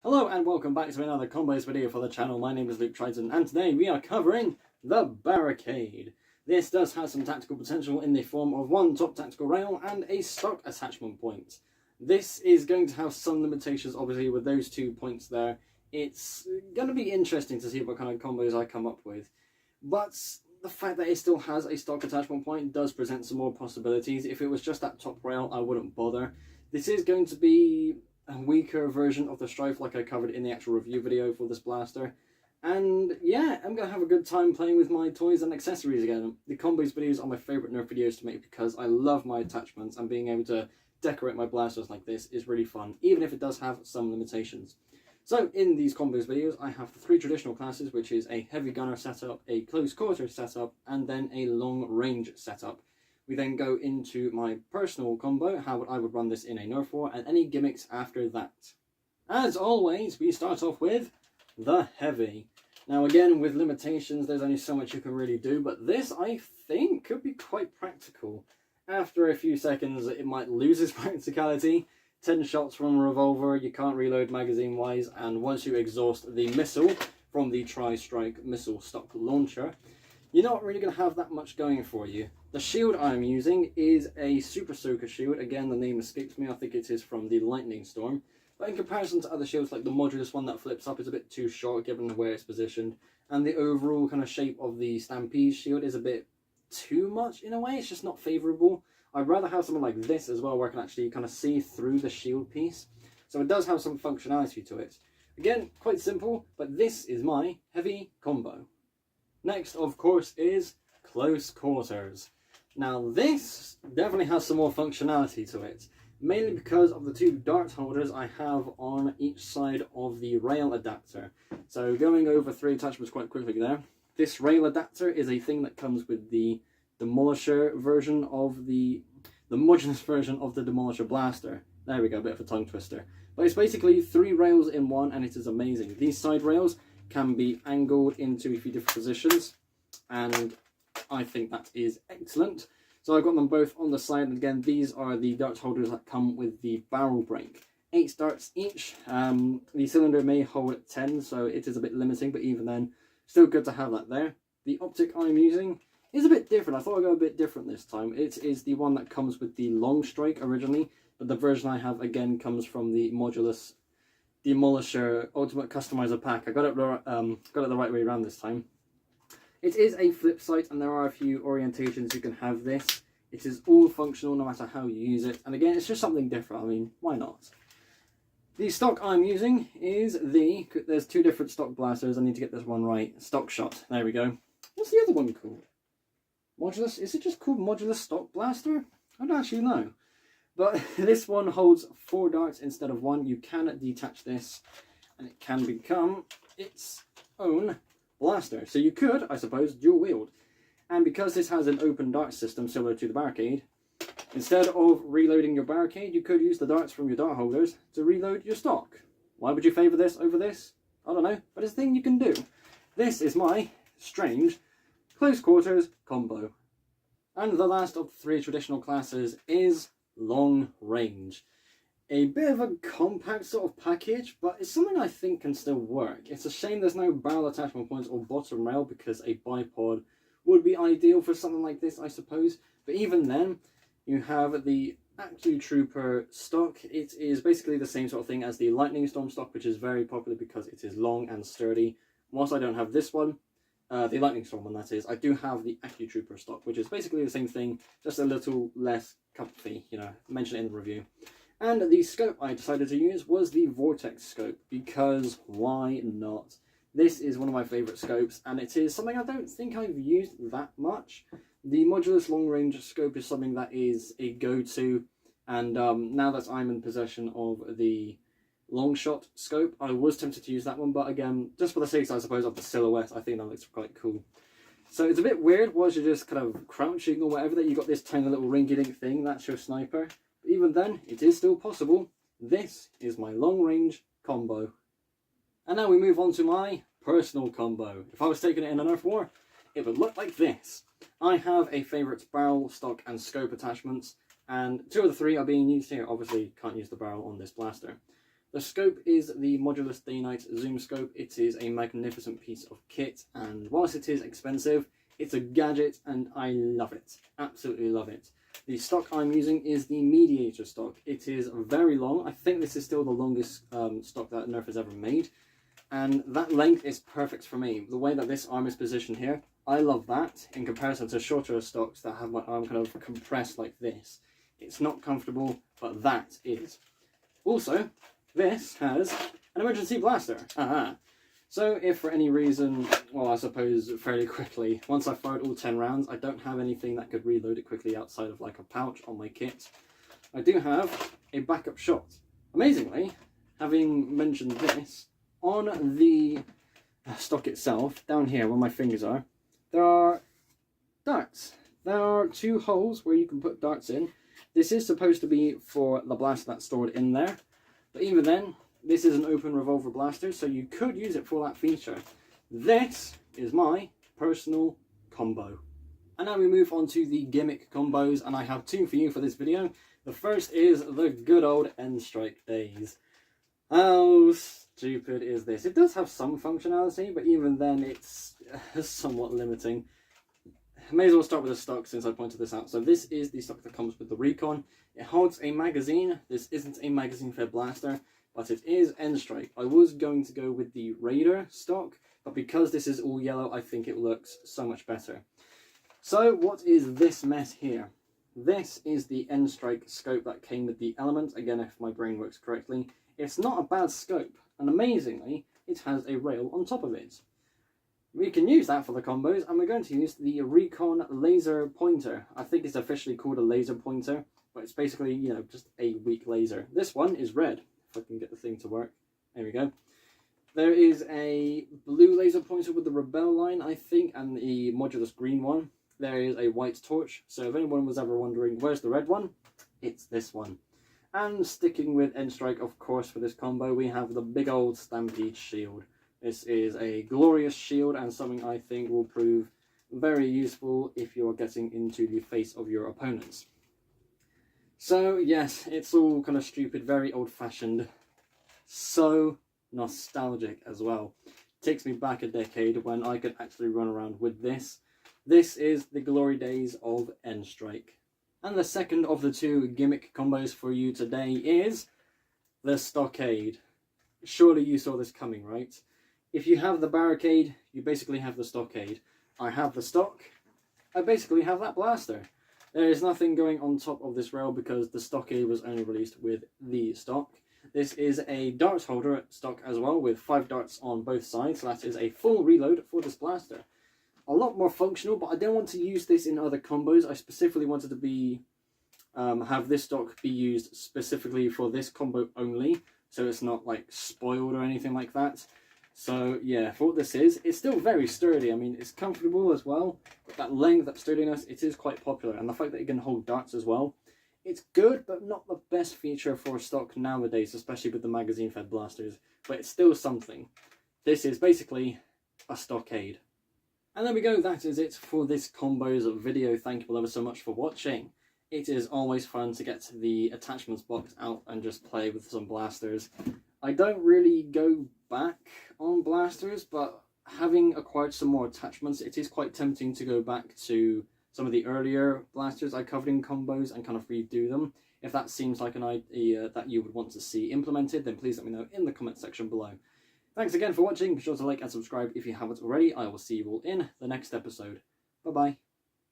Hello and welcome back to another combos video for the channel. My name is Luke Triton and today we are covering the Barricade. This does have some tactical potential in the form of one top tactical rail and a stock attachment point. This is going to have some limitations obviously with those 2 points there. It's going to be interesting to see what kind of combos I come up with. But the fact that it still has a stock attachment point does present some more possibilities. If it was just that top rail, I wouldn't bother. This is going to be a weaker version of the Strife like I covered in the actual review video for this blaster. And yeah, I'm going to have a good time playing with my toys and accessories again. The combos videos are my favourite Nerf videos to make because I love my attachments, and being able to decorate my blasters like this is really fun, even if it does have some limitations. So in these combos videos I have the 3 traditional classes, which is a heavy gunner setup, a close quarter setup, and then a long range setup. We then go into my personal combo, how I would run this in a Nerf war, and any gimmicks after that. As always, we start off with the heavy. Now again, with limitations, there's only so much you can really do, but this, I think, could be quite practical. After a few seconds, it might lose its practicality. 10 shots from a revolver, you can't reload magazine-wise, and once you exhaust the missile from the Tri-Strike missile stock launcher, you're not really going to have that much going for you. The shield I'm using is a Super Soaker shield. Again, the name escapes me. I think it is from the Lightning Storm. But in comparison to other shields, like the modulus one that flips up, is a bit too short given where it's positioned. And the overall kind of shape of the Stampede shield is a bit too much in a way. It's just not favourable. I'd rather have something like this as well, where I can actually kind of see through the shield piece. So it does have some functionality to it. Again, quite simple, but this is my heavy combo. Next, of course, is close quarters. Now this definitely has some more functionality to it, mainly because of the 2 dart holders I have on each side of the rail adapter. So going over 3 attachments quite quickly there. This rail adapter is a thing that comes with the Demolisher version of the modulus version of the Demolisher blaster. There we go, a bit of a tongue twister. But it's basically 3 rails in one, and it is amazing. These side rails can be angled into a few different positions, and I think that is excellent. So I've got them both on the side, and again, these are the dart holders that come with the barrel break. 8 darts each. The cylinder may hold 10, so it is a bit limiting, but even then, still good to have that there. The optic I'm using is a bit different. I thought I'd go a bit different this time. It is the one that comes with the long strike originally, but the version I have again comes from the modulus Demolisher Ultimate Customizer pack. I got it the right way around this time. It is a flip sight, and there are a few orientations you can have this. It is all functional no matter how you use it, and again, it's just something different. I mean, why not? The stock I'm using is there's 2 different stock blasters. I need to get this one right. Stock shot. There we go. What's the other one called? Modulus? Is it just called Modulus Stock Blaster? I don't actually know. But this one holds 4 darts instead of 1. You can detach this, and it can become its own blaster. So you could, I suppose, dual wield. And because this has an open dart system similar to the Barricade, instead of reloading your Barricade, you could use the darts from your dart holders to reload your stock. Why would you favour this over this? I don't know, but it's a thing you can do. This is my strange close quarters combo. And the last of the 3 traditional classes is long range. A bit of a compact sort of package, but it's something I think can still work. It's a shame there's no barrel attachment points or bottom rail, because a bipod would be ideal for something like this, I suppose. But even then, you have the AccuTrooper stock. It is basically the same sort of thing as the Lightning Storm stock, which is very popular because it is long and sturdy. Whilst I don't have this one, the Lightning Storm one that is, I do have the AccuTrooper stock, which is basically the same thing, just a little less comfy, you know, mention it in the review. And the scope I decided to use was the Vortex scope, because why not? This is one of my favourite scopes, and it is something I don't think I've used that much. The Modulus long range scope is something that is a go-to, and now that I'm in possession of the long shot scope, I was tempted to use that one, but again, just for the sake, I suppose, of the silhouette, I think that looks quite cool. So it's a bit weird whilst you're just kind of crouching or whatever that you got this tiny little rinky-dink thing, that's your sniper. But even then, it is still possible. This is my long range combo. And now we move on to my personal combo. If I was taking it in a Nerf war, it would look like this. I have a favourite barrel, stock and scope attachments, and 2 of the 3 are being used here. Obviously can't use the barrel on this blaster. The scope is the Modulus Day-Night Zoom Scope. It is a magnificent piece of kit, and whilst it is expensive, it's a gadget and I love it. Absolutely love it. The stock I'm using is the Mediator stock. It is very long. I think this is still the longest stock that Nerf has ever made. And that length is perfect for me. The way that this arm is positioned here, I love that in comparison to shorter stocks that have my arm kind of compressed like this. It's not comfortable, but that is. Also, this has an emergency blaster. So if for any reason, well, I suppose fairly quickly, once I've fired all 10 rounds, I don't have anything that could reload it quickly outside of like a pouch on my kit. I do have a backup shot. Amazingly, having mentioned this, on the stock itself, down here where my fingers are, there are darts. There are 2 holes where you can put darts in. This is supposed to be for the blaster that's stored in there, but even then, this is an open revolver blaster, so you could use it for that feature. This is my personal combo. And now we move on to the gimmick combos, and I have 2 for you for this video. The first is the good old End Strike days. How stupid is this? It does have some functionality, but even then it's somewhat limiting. May as well start with the stock since I pointed this out. So this is the stock that comes with the Recon. It holds a magazine. This isn't a magazine-fed blaster, but it is End Strike. I was going to go with the Raider stock, but because this is all yellow, I think it looks so much better. So what is this mess here? This is the End Strike scope that came with the Element. Again, if my brain works correctly. It's not a bad scope, and amazingly, it has a rail on top of it. We can use that for the combos, and we're going to use the Recon laser pointer. I think it's officially called a laser pointer, but it's basically, you know, just a weak laser. This one is red, if I can get the thing to work. There we go. There is a blue laser pointer with the Rebel line, I think, and the Modulus green one. There is a white torch, so if anyone was ever wondering where's the red one, it's this one. And sticking with End Strike, of course, for this combo, we have the big old Stampede shield. This is a glorious shield and something I think will prove very useful if you're getting into the face of your opponents. So yes, it's all kind of stupid, very old-fashioned, so nostalgic as well. Takes me back a decade when I could actually run around with this. This is the glory days of End Strike. And the second of the 2 gimmick combos for you today is the Stockade. Surely you saw this coming, right? If you have the Barricade, you basically have the Stockade. I have the stock, I basically have that blaster. There is nothing going on top of this rail because the Stockade was only released with the stock. This is a darts holder stock as well with 5 darts on both sides, so that is a full reload for this blaster. A lot more functional, but I don't want to use this in other combos. I specifically wanted to be have this stock be used specifically for this combo only, so it's not like spoiled or anything like that. So yeah, for what this is, it's still very sturdy. I mean, it's comfortable as well. But that length, that sturdiness, it is quite popular. And the fact that it can hold darts as well, it's good, but not the best feature for stock nowadays, especially with the magazine-fed blasters. But it's still something. This is basically a Stockade. And there we go, that is it for this combos video. Thank you ever so much for watching. It is always fun to get the attachments box out and just play with some blasters. I don't really go back on blasters, but having acquired some more attachments, it is quite tempting to go back to some of the earlier blasters I covered in combos and kind of redo them. If that seems like an idea that you would want to see implemented, then please let me know in the comment section below. Thanks again for watching. Be sure to like and subscribe if you haven't already. I will see you all in the next episode. Bye bye.